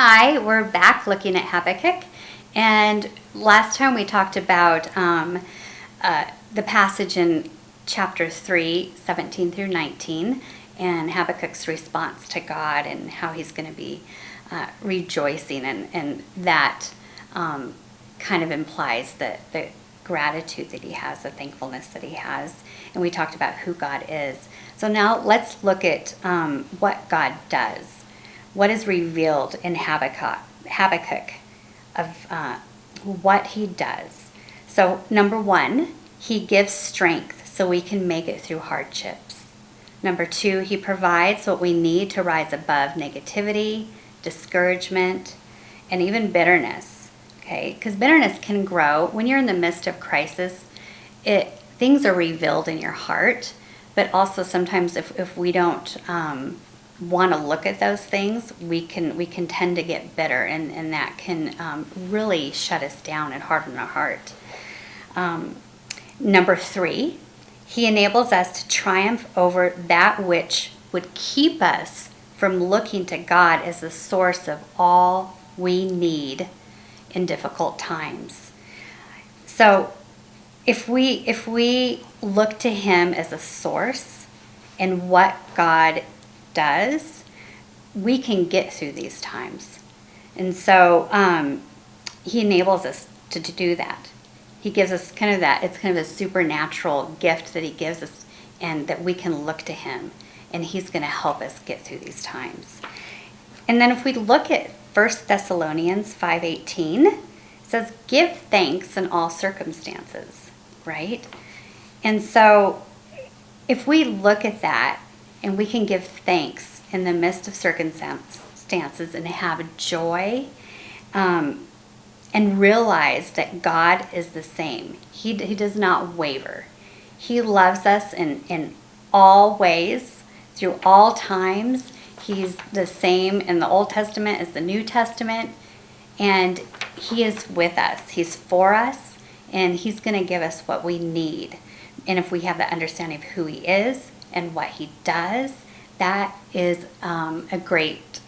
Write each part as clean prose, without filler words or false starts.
Hi, we're back looking at Habakkuk, and last time we talked about the passage in chapter 3, 17 through 19, and Habakkuk's response to God and how he's going to be rejoicing, and that kind of implies the gratitude that he has, the thankfulness that he has, and we talked about who God is. So now let's look at what God does. What is revealed in Habakkuk of what he does. So number one, he gives strength so we can make it through hardships. Number two, he provides what we need to rise above negativity, discouragement, and even bitterness. Okay, because bitterness can grow when you're in the midst of crisis. Things are revealed in your heart, but also sometimes if we don't want to look at those things, we can tend to get bitter, and that can really shut us down and harden our heart. Number three, he enables us to triumph over that which would keep us from looking to God as the source of all we need in difficult times. So if we look to him as a source and what God does, we can get through these times. And so he enables us to do that. He gives us kind of that, it's kind of a supernatural gift that he gives us, and that we can look to him, and he's going to help us get through these times. And then if we look at 1 Thessalonians 5:18, it says, give thanks in all circumstances, right? And so if we look at that, and we can give thanks in the midst of circumstances and have joy, and realize that God is the same. He does not waver. He loves us in all ways, through all times. He's the same in the Old Testament as the New Testament, and he is with us. He's for us, and he's going to give us what we need. And if we have the understanding of who he is and what he does, that is a great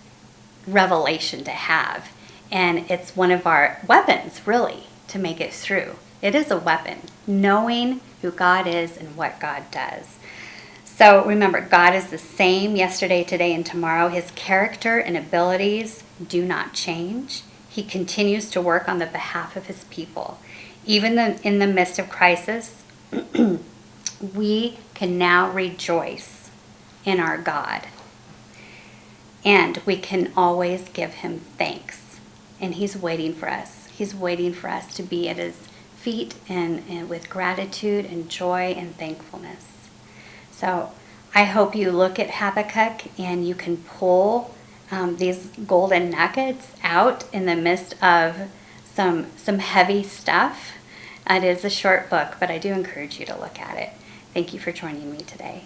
revelation to have. And it's one of our weapons, really, to make it through. It is a weapon, knowing who God is and what God does. So remember, God is the same yesterday, today, and tomorrow. His character and abilities do not change. He continues to work on the behalf of his people. Even in the midst of crisis, we can now rejoice in our God. And we can always give him thanks. And he's waiting for us. He's waiting for us to be at his feet and with gratitude and joy and thankfulness. So I hope you look at Habakkuk and you can pull these golden nuggets out in the midst of some heavy stuff. It is a short book, but I do encourage you to look at it. Thank you for joining me today.